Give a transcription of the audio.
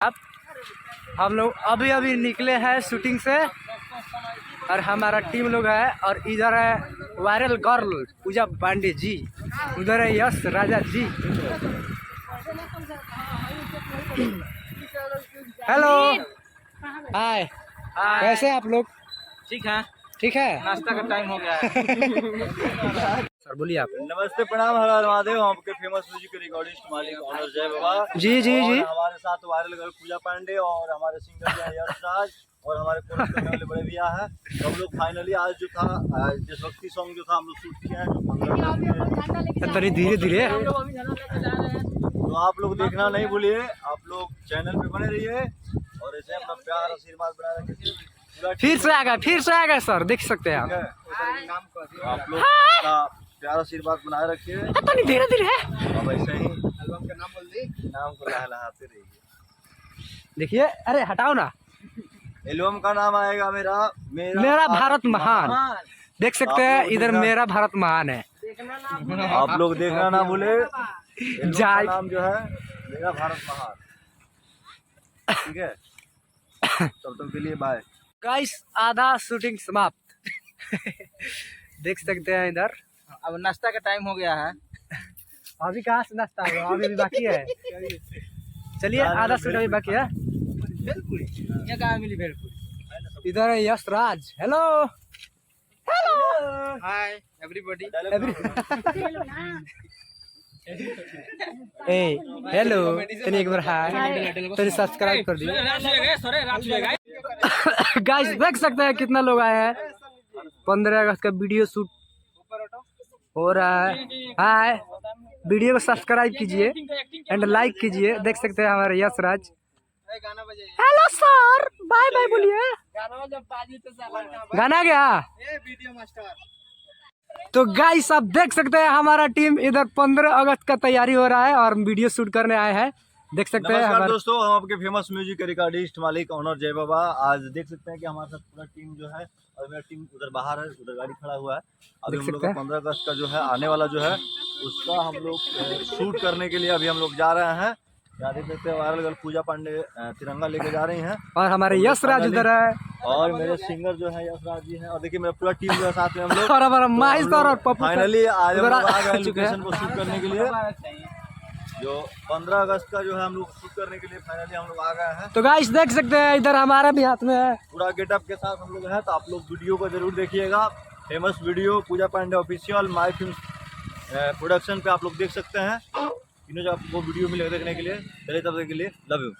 अब हम लोग अभी अभी निकले हैं शूटिंग से और हमारा टीम लोग है और इधर है वायरल गर्ल पूजा पांडे जी, उधर है यश राजा जी। हेलो, हाय, कैसे हैं आप लोग? ठीक है, ठीक है, नाश्ता का टाइम हो गया है। सर बोलिए आप। नमस्ते, प्रणाम, हर हर महादेव। हम आपके फेमस म्यूजिक रिकॉर्डिस्ट मालिक ऑनर जय बाबा जी जी जी। हमारे साथ वायरल गर्ल पूजा पांडे और हमारे सिंगर जो है यश राज और हमारे कोरस करने वाले बड़े भैया है। तो हम लोग फाइनली आज जो था देशभक्ति सॉन्ग जो था हम लोग शूट किए हैं, जो धीरे धीरे तो आप लोग देखना नहीं भूलिए। आप लोग चैनल पे बने रहिए और ऐसे अपना प्यार आशीर्वाद बनाए रखिए। फिर से आ गए सर, देख सकते हैं आप। आप लोग अपना प्यार आशीर्वाद बनाए रखिए। धीरे धीरे अब ऐसे ही एल्बम का नाम बोल दी, नाम को लहलहाते रहिए। देखिए, अरे हटाओ ना। एल्बम का नाम आएगा मेरा भारत महान। देख सकते हैं इधर मेरा भारत महान है। आप लोग देखना ना भूले। जाए नाम जो है मेरा भारत महान, ठीक है। तब तक के लिए बाय गाइस, आधा शूटिंग समाप्त। देख सकते हैं इधर। अब नाश्ता का टाइम हो गया है। अभी कहाँ से नाश्ता होगा, अभी भी बाकी है। चलिए, आधा शूट अभी बाकी है। ये कहाँ मिली भेलपुरी? इधर है Yash Raj. Hello hello, hi everybody. ए हेलो, तनी एक बार हाय, तनी सब्सक्राइब कर दिए। गाइस देख सकते हैं कितना लोग आए हैं। 15 अगस्त का वीडियो शूट हो रहा है। हाय, वीडियो को सब्सक्राइब कीजिए एंड लाइक कीजिए। देख सकते हैं हमारे यश Raj. Hello sir, bye bye बोलिए। गाना गया तो गाइस आप देख सकते हैं हमारा टीम इधर 15 अगस्त का तैयारी हो रहा है और वीडियो शूट करने आए हैं। देख सकते हैं नमस्कार दोस्तों, हम आपके फेमस म्यूजिक रिकॉर्डिस्ट मालिक ऑनर जय बाबा। आज देख सकते हैं कि हमारे साथ पूरा टीम जो है और मेरा टीम उधर बाहर है, उधर गाड़ी खड़ा हुआ है। अभी हम लोग 15 अगस्त का जो है आने वाला जो है उसका हम लोग शूट करने के लिए अभी हम लोग जा रहे हैं। यहाँ देख सकते हैं वायरल गर्ल पूजा पांडे तिरंगा लेके जा रही हैं और हमारे यश राज इधर है और मेरे सिंगर जो है यश राज जी हैं। और देखिए मेरा पूरा टीम जो है साथ में हम लोग और हमारा माही सर और पप्पू फाइनली आज हम लोग आ गए चुके हैं। लोकेशन को शूट करने के लिए। जो 15 अगस्त का जो है हम लोग शूट करने के लिए फाइनली हम लोग आ गए हैं। तो गाइस देख सकते हैं इधर हमारा भी हाथ में है पूरा गेटअप के साथ हम लोग हैं। तो आप लोग वीडियो को जरूर देखिएगा। Famous video Pooja Pandey official my film production पे आप लोग देख सकते हैं। तीनों जो आपको वीडियो मिलेगा देखने के लिए। चलिए तब तक के लिए लव यू।